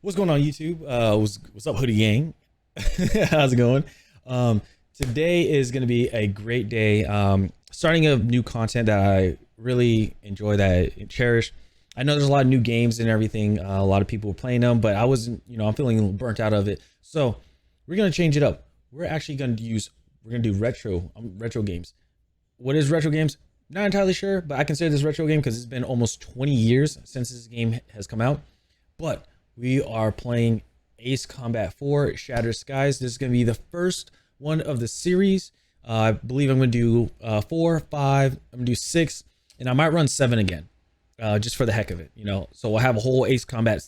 What's going on, YouTube? What's up, Hoodie Gang? How's it going? Today is going to be a great day. Starting a new content that I really enjoy, that I cherish. I know there's a lot of new games and everything. A lot of people are playing them, but I wasn't, I'm feeling a little burnt out of it. So we're going to change it up. We're going to do retro games. What is retro games? Not entirely sure, but I consider this retro game because it's been almost 20 years since this game has come out. But we are playing Ace Combat 4 Shattered Skies. This is going to be the first one of the series. I believe I'm going to do 4, 5, I'm going to do 6, and I might run 7 again, just for the heck of it, So we'll have a whole Ace Combat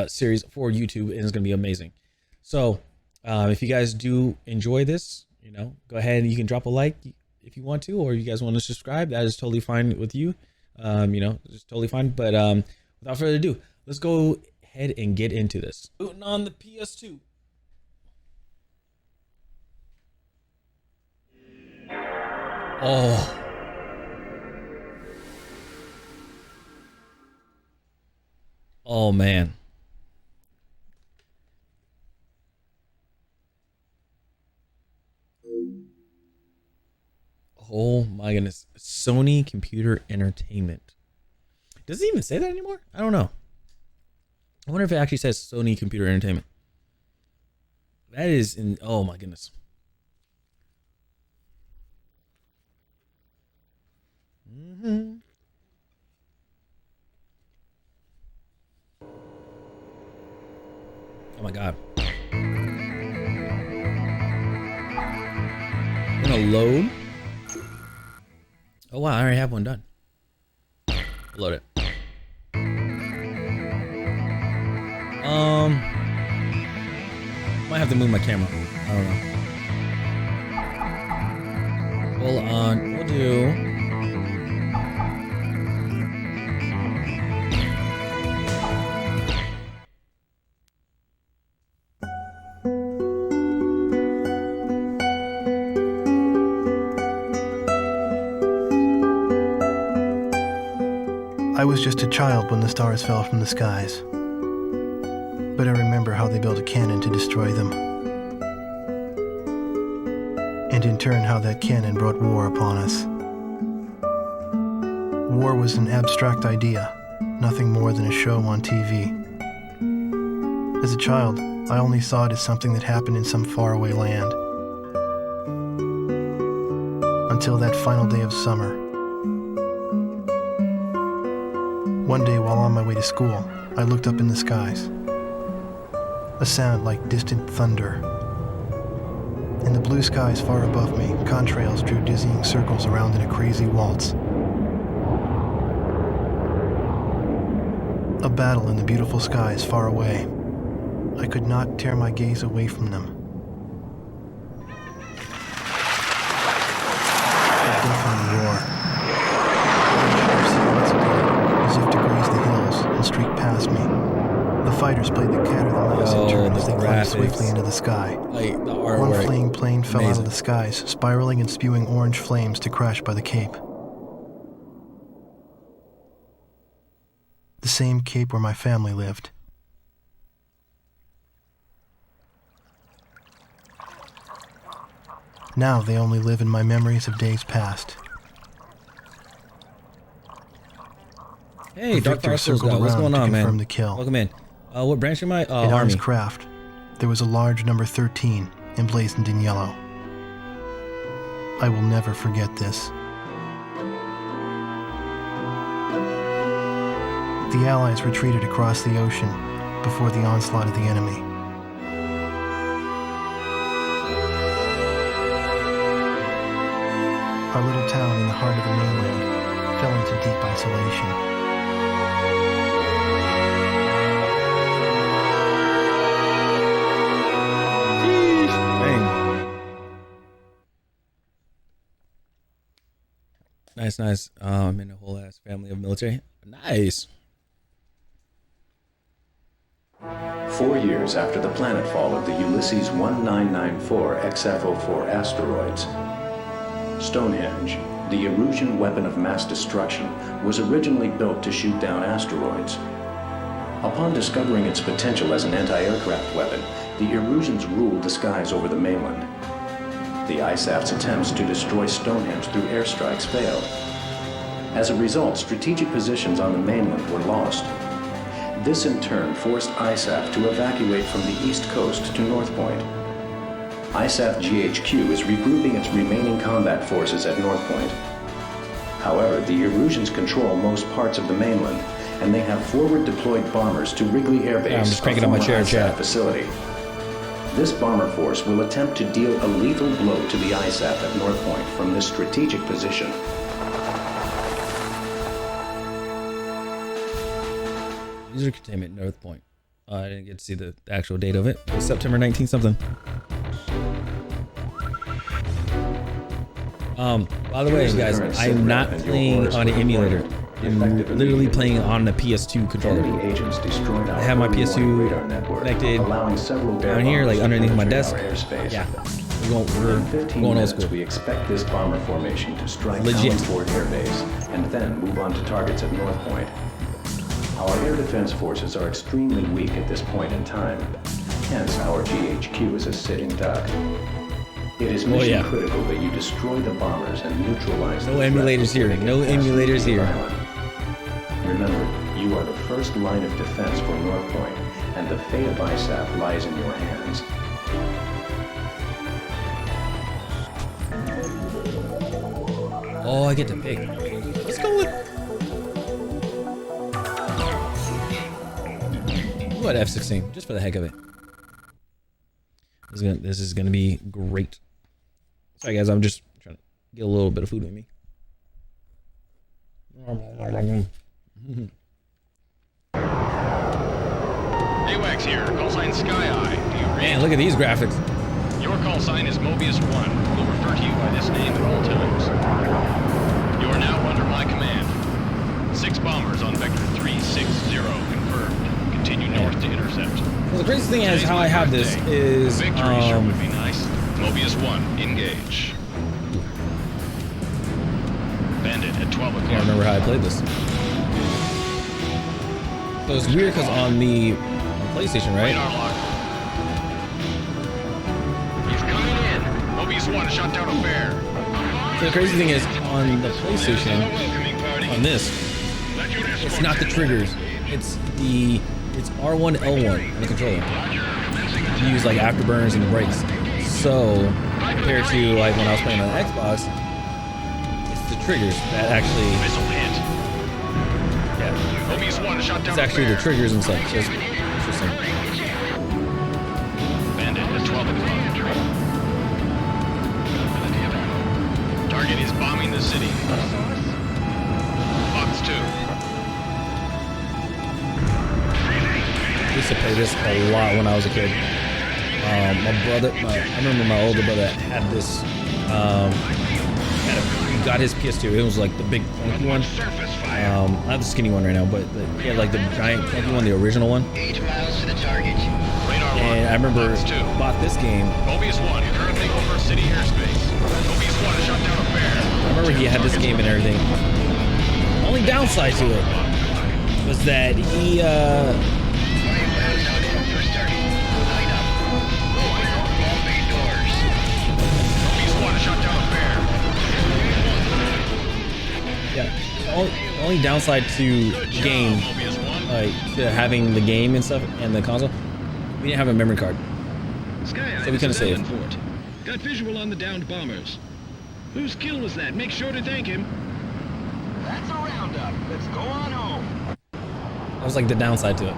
series for YouTube, and it's going to be amazing. So if you guys do enjoy this, go ahead and you can drop a like if you want to, or you guys want to subscribe. That is totally fine with you. It's totally fine. But without further ado, let's go ahead and get into this. Booting on the PS2. Oh man. Oh my goodness. Sony Computer Entertainment. Does it even say that anymore? I don't know. I wonder if it actually says Sony Computer Entertainment. That is oh my goodness. Oh my god. I'm gonna load. Oh wow, I already have one done. Load it. Might have to move my camera. I don't know. Hold on. We'll do. I was just a child when the stars fell from the skies, but I remember how they built a cannon to destroy them, and in turn how that cannon brought war upon us. War was an abstract idea, nothing more than a show on TV. As a child, I only saw it as something that happened in some faraway land, until that final day of summer. One day while on my way to school, I looked up in the skies. A sound like distant thunder. In the blue skies far above me, contrails drew dizzying circles around in a crazy waltz. A battle in the beautiful skies far away. I could not tear my gaze away from them. A deafening roar. As if to graze the hills and streak past me. The fighters played the cat or the mouse in turn as they climbed swiftly into the sky. One fleeing plane fell out of the skies, spiraling and spewing orange flames to crash by the Cape. The same Cape where my family lived. Now they only live in my memories of days past. Hey, Dark Fire Circle, what's going on, man? The kill. Welcome in. What branch am I? In Army. Arm's craft, there was a large number 13 emblazoned in yellow. I will never forget this. The Allies retreated across the ocean before the onslaught of the enemy. Our little town in the heart of the mainland fell into deep isolation. Nice. I'm in a whole ass family of military. Nice. 4 years after the planetfall of the Ulysses 1994 XF-04 asteroids, Stonehenge, the Erusian weapon of mass destruction, was originally built to shoot down asteroids. Upon discovering its potential as an anti-aircraft weapon, the Erusians ruled the skies over the mainland. The ISAF's attempts to destroy Stonehenge through airstrikes failed. As a result, strategic positions on the mainland were lost. This in turn forced ISAF to evacuate from the east coast to North Point. ISAF GHQ is regrouping its remaining combat forces at North Point. However, the Erusians control most parts of the mainland, and they have forward deployed bombers to Wrigley Air Base, I'm just cranking up my chair, chat. facility. This bomber force will attempt to deal a lethal blow to the ISAF at North Point from this strategic position. User containment North Point. I didn't get to see the actual date of it. It was September 19th something. By the way, guys, I'm not playing on an emulator. I'm literally playing on the PS2 controller. I have my PS2 connected down here, like underneath my desk. Yeah, we're going old school. We expect this bomber formation to strike Legit. Fort Air Base and then move on to targets at North Point. Our air defense forces are extremely weak at this point in time. Hence, our GHQ is a sitting duck. It is mission critical that you destroy the bombers and neutralize No emulators here. No emulators here. Remember, you are the first line of defense for North Point, and the fate of ISAF lies in your hands. Oh, I get to pick. Let's go with. What F-16? Just for the heck of it. This is gonna be great. Sorry guys, I'm just trying to get a little bit of food with me. AWACS here, call sign Sky Eye. Do you read? Man, look at these graphics. Your call sign is Mobius 1. We'll refer to you by this name at all times. You are now under my command. 6 bombers on vector 360 confirmed. Continue north to intercept. Well, the crazy thing is how I have this is Victory sure would be nice. Mobius 1, engage. Bandit at 12 o'clock. I can't remember how I played this. So it's weird because on the PlayStation, right? Radar lock. He's coming in. Mobius 1 shot down a bear. So the crazy thing is on the PlayStation, on this, it's not the triggers. It's R1, L1 on the controller. You use like afterburns and the brakes. So compared to like when I was playing on the Xbox, it's the triggers that actually. Missile hit. Yeah. Mobius 1 shot down It's actually the triggers and stuff. So it's interesting. Bandit at 12 o'clock. Target is bombing the city. Fox 2. I used to play this a lot when I was a kid. I remember my older brother had this. He got his PS2. It was like the big clunky one. I have the skinny one right now, but he had like the giant clunky one, the original one. 8 miles to the target. And I remember bought this game. Mobius 1 currently over city airspace. Mobius 1 shot down a bear. I remember he had this game and everything. Only downside to it was that he only downside to the game, like to having the game and stuff and the console, we didn't have a memory card, so we couldn't save. Got visual on the downed bombers. Whose kill was that? Make sure to thank him. That's a roundup. Let's go on home. That was like the downside to it.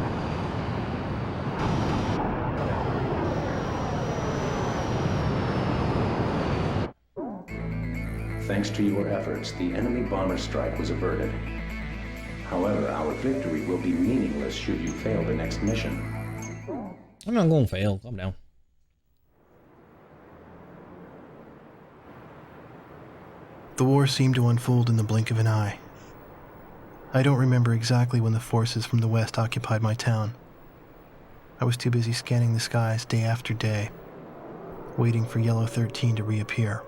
Thanks to your efforts, the enemy bomber strike was averted. However, our victory will be meaningless should you fail the next mission. I'm not going to fail. Calm down. The war seemed to unfold in the blink of an eye. I don't remember exactly when the forces from the west occupied my town. I was too busy scanning the skies day after day, waiting for Yellow 13 to reappear.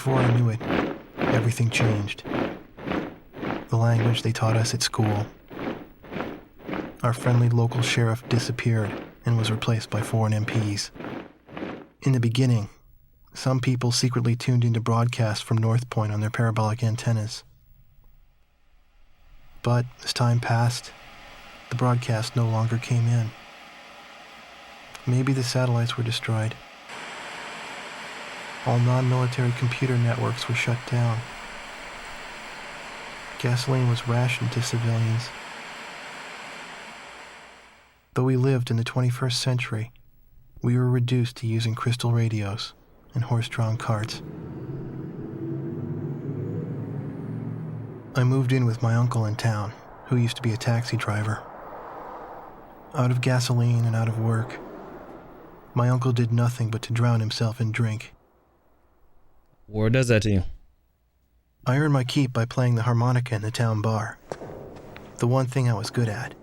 before I knew it, everything changed. The language they taught us at school. Our friendly local sheriff disappeared and was replaced by foreign MPs. In the beginning, some people secretly tuned into broadcasts from North Point on their parabolic antennas. But as time passed, the broadcast no longer came in. Maybe the satellites were destroyed. All non-military computer networks were shut down. Gasoline was rationed to civilians. Though we lived in the 21st century, we were reduced to using crystal radios and horse-drawn carts. I moved in with my uncle in town, who used to be a taxi driver. Out of gasoline and out of work, my uncle did nothing but to drown himself in drink. War does that to you. I earned my keep by playing the harmonica in the town bar, the one thing I was good at.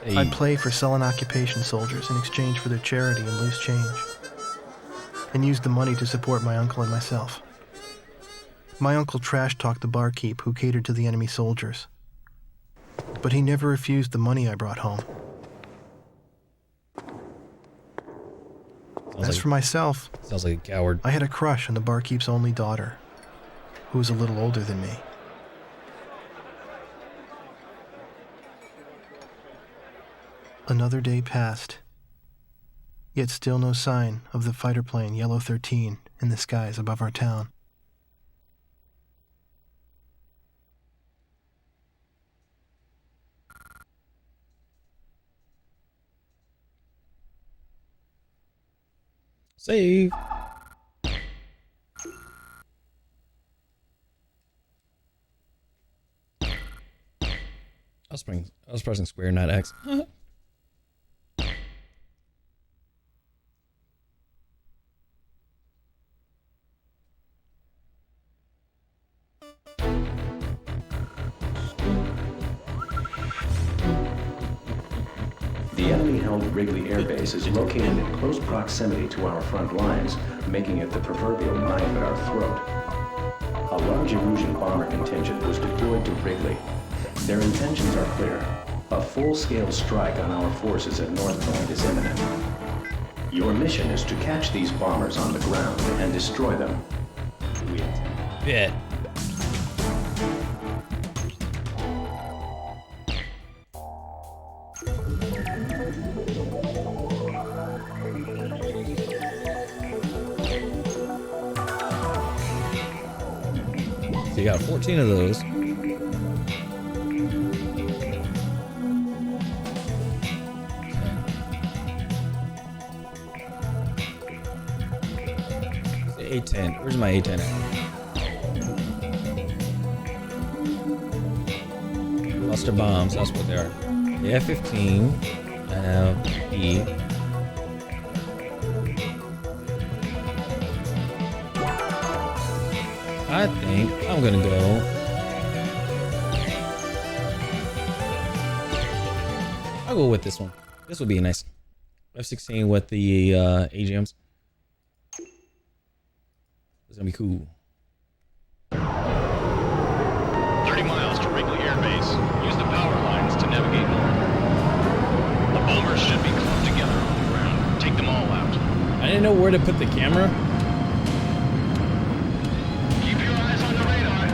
Hey. I'd play for sullen occupation soldiers in exchange for their charity and loose change, and used the money to support my uncle and myself. My uncle trash-talked the barkeep who catered to the enemy soldiers, but he never refused the money I brought home. As for myself, Sounds like a coward. I had a crush on the barkeep's only daughter, who was a little older than me. Another day passed, yet still no sign of the fighter plane Yellow 13 in the skies above our town. Save. I was pressing square, not X. The enemy-held Wrigley Air Base is located in close proximity to our front lines, making it the proverbial knife at our throat. A large Erusian bomber contingent was deployed to Wrigley. Their intentions are clear. A full-scale strike on our forces at North Point is imminent. Your mission is to catch these bombers on the ground and destroy them. Bet. So you got 14 of those. A10. Where's my A10 at? Cluster bombs. That's what they are. The F-15. I have E. I think I'm gonna go. I'll go with this one. This will be nice. F-16 with the AGMs. It's gonna be cool. 30 miles to Wrigley Air Base. Use the power lines to navigate north. The bombers should be clumped together on the ground. Take them all out. I didn't know where to put the camera. Keep your eyes on the radar.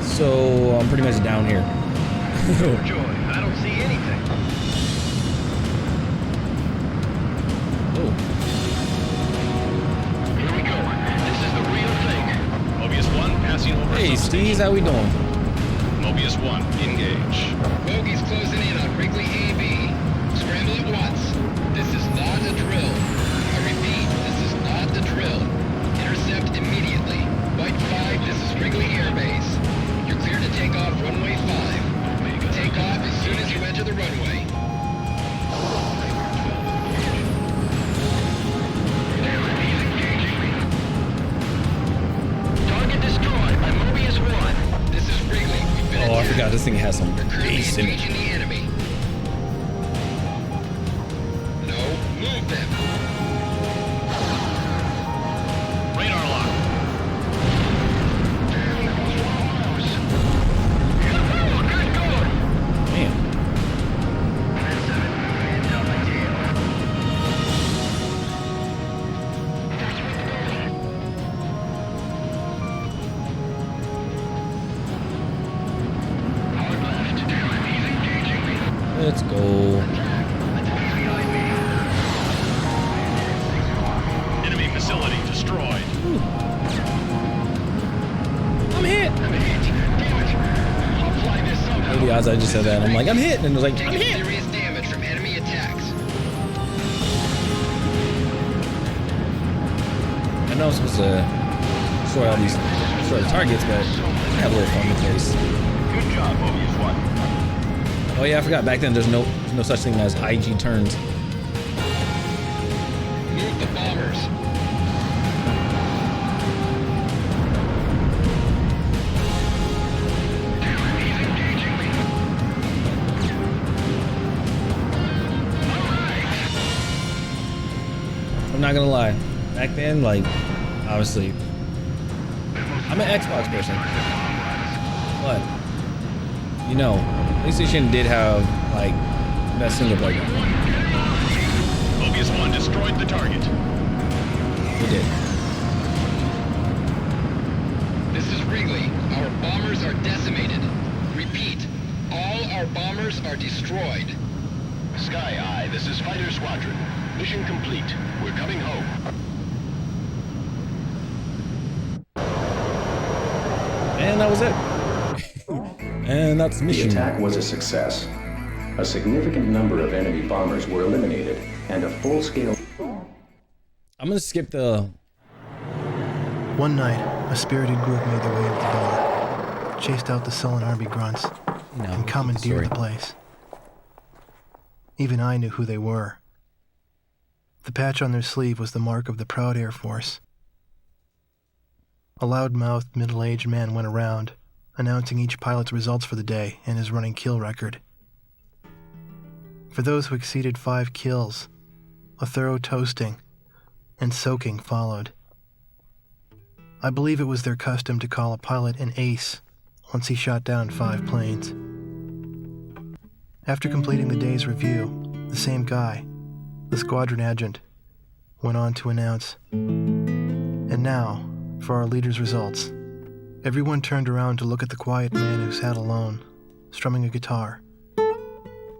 So I'm pretty much down here. Joy, I don't see anything. Oh. Here we go. This is the real thing. Mobius 1 passing over. Hey, Steez, how we doing? Mobius 1, engage. Bogies closing in on Wrigley AB. Scramble at once. This is not a drill. I repeat, this is not a drill. Intercept immediately. White 5, this is Wrigley Air Base. You're clear to take off runway 5. Take off as soon as you enter the runway. Target destroyed by Mobius 1. This is Wrigley. We've been Oh, I attacked. forgot this thing has some We're currently bass in it. engaging the enemy. No, move Let's go. Enemy facility destroyed. I'm hit. I'll fly this somehow. Maybe as I just said that, I'm like, I'm hit, and it was like, I'm Taking hit. serious damage from enemy attacks. I know I'm supposed to sort out these sort of targets, but I have a little fun with this. Good job, Mobius 1. Oh yeah, I forgot. Back then, there's no such thing as IG turns. Move the bombers. I'm not gonna lie. Back then, like, obviously, I'm an Xbox person, but you know, PlayStation did have like the best single player. Mobius 1 destroyed the target. It did. This is Wrigley. Our bombers are decimated. Repeat, all our bombers are destroyed. Sky Eye, this is Fighter Squadron. Mission complete. We're coming home. And that was it. And that's the The mission. attack was a success. A significant number of enemy bombers were eliminated, and a full-scale... I'm gonna skip the. One night, a spirited group made their way up the bar, chased out the sullen army grunts, No, and commandeered the place. Even I knew who they were. The patch on their sleeve was the mark of the proud Air Force. A loud-mouthed, middle-aged man went around, announcing each pilot's results for the day and his running kill record. For those who exceeded 5 kills, a thorough toasting and soaking followed. I believe it was their custom to call a pilot an ace once he shot down 5 planes. After completing the day's review, the same guy, the squadron adjutant, went on to announce, "And now, for our leader's results." Everyone turned around to look at the quiet man who sat alone, strumming a guitar.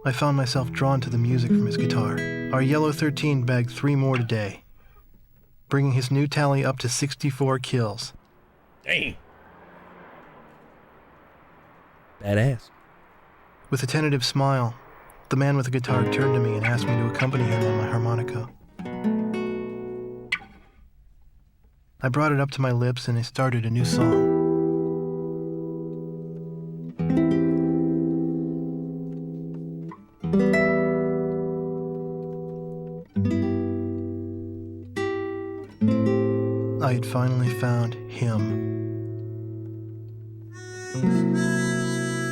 I found myself drawn to the music from his guitar. Our Yellow 13 bagged 3 more today, bringing his new tally up to 64 kills. Dang. Badass. With a tentative smile, the man with the guitar turned to me and asked me to accompany him on my harmonica. I brought it up to my lips and I started a new song. I had finally found him.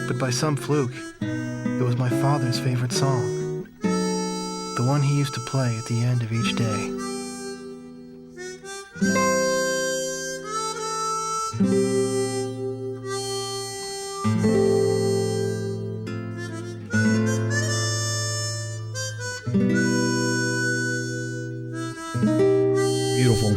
But by some fluke, it was my father's favorite song. The one he used to play at the end of each day. Beautiful.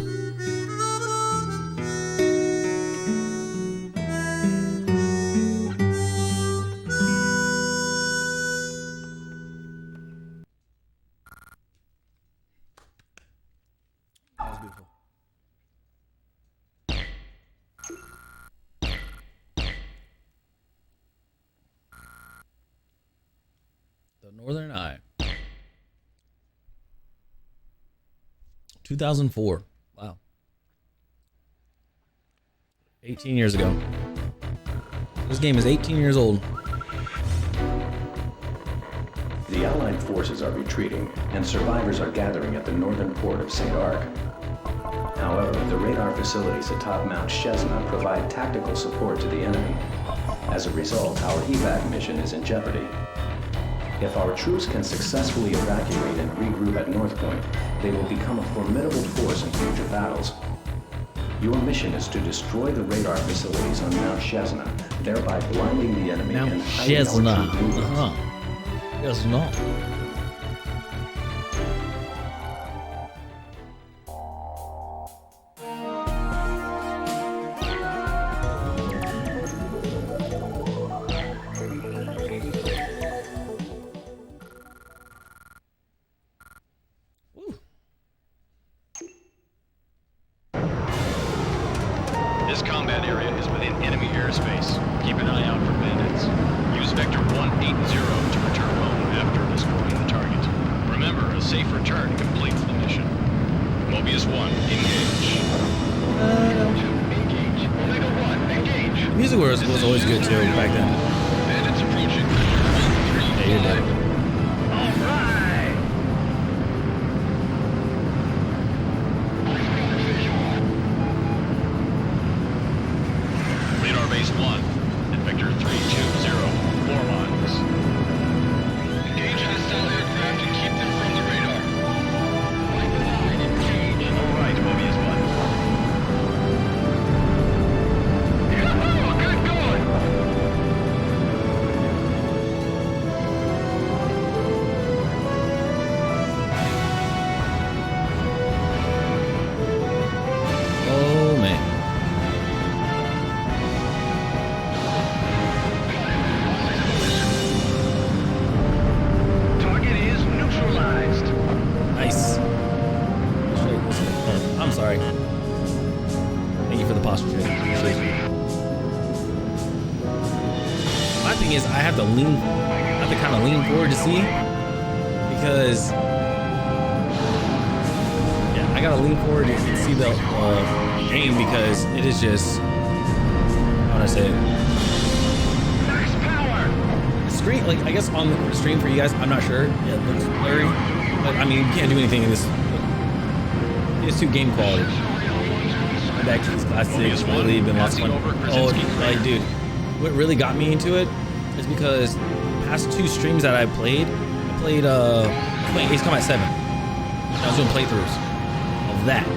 That was beautiful. The Northern Eye. 2004. Wow. 18 years ago. This game is 18 years old. The Allied forces are retreating, and survivors are gathering at the northern port of St. Arc. However, the radar facilities atop Mount Shesna provide tactical support to the enemy. As a result, our evac mission is in jeopardy. If our troops can successfully evacuate and regroup at North Point, they will become a formidable force in future battles. Your mission is to destroy the radar facilities on Mount Shesna, thereby blinding the enemy Mount and hiding our Shesna. troop movements. Yes, no. Vector 180 to return home after destroying the target. Remember, a safe return completes the mission. Mobius 1, engage. Engage. Omega 1, engage. The music was always good too back then. And it's approaching. Yeah, you're dead. All right. Radar base 1 at Vector 320, 4 miles. Engage hostile aircraft and keep them from the radar. Flight line, engage. All right, Mobius 1. Yahoo! Good going! Oh man. Target is neutralized. Nice. Oh, I'm sorry. Thank you for the posture check. Appreciate it. My thing is, I have to kind of lean forward to see, because yeah, I gotta lean forward to see the game, because it is just, how do I say it? Max power. Screen, like, I guess on the stream for you guys, I'm not sure. Yeah, it looks blurry, but I mean, you can't do anything in this. It's too game quality. And actually, these classics really been lots of fun. Oh, like, dude, what really got me into it is because the past 2 streams that I played playing Ace Combat 7. I was doing playthroughs of that.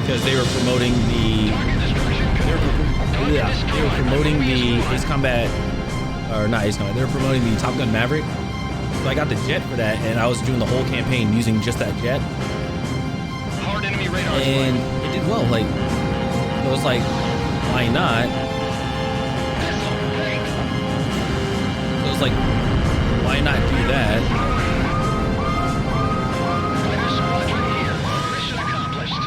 Because they were promoting they were promoting the Ace Combat, or not Ace Combat, they were promoting the Top Gun Maverick. So I got the jet for that, and I was doing the whole campaign using just that jet. Hard enemy radar. And it did well. Like, it was like, why not? So it was like, why not do that? Fighter squadron here. Mission accomplished.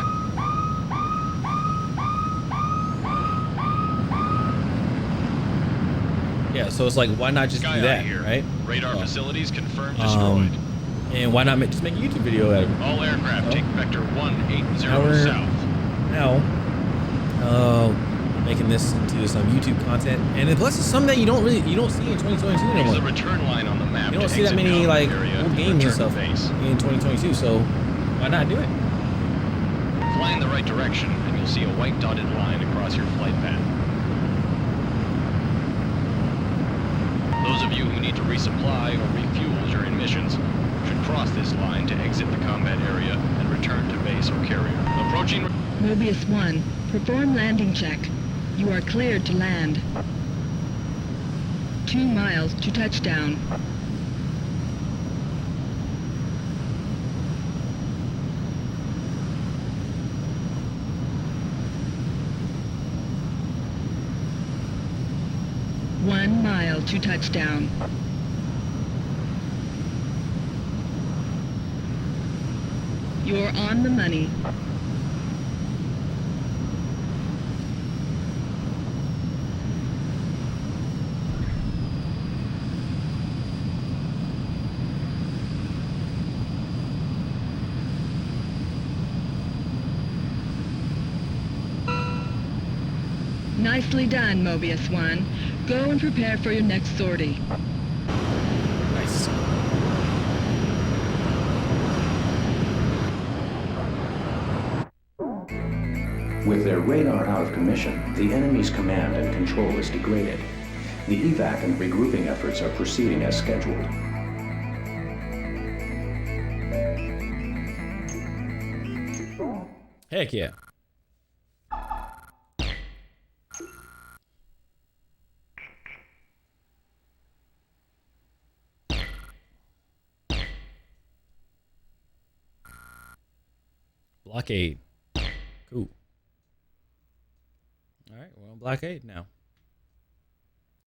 Yeah, so it's like, why not just Sky do that, Eye here. right? Radar facilities confirmed destroyed. And why not just make a YouTube video out of it? All aircraft take Vector 180 Now we're- south. Now, making this into some YouTube content, and plus it's something that you don't see in 2022 Use the anymore. return line on the map. You don't to see that exit many combat like area old and games and return stuff to base. in 2022. So why not do it? Fly in the right direction, and you'll see a white dotted line across your flight path. Those of you who need to resupply or refuel during missions should cross this line to exit the combat area and return to base or carrier. Approaching. Mobius 1, perform landing check. You are cleared to land. 2 miles to touchdown. One mile to touchdown. You're on the money. Nicely done, Mobius 1. Go and prepare for your next sortie. Nice. With their radar out of commission, the enemy's command and control is degraded. The evac and regrouping efforts are proceeding as scheduled. Heck yeah. Blockade. Cool. All right, we're on blockade now.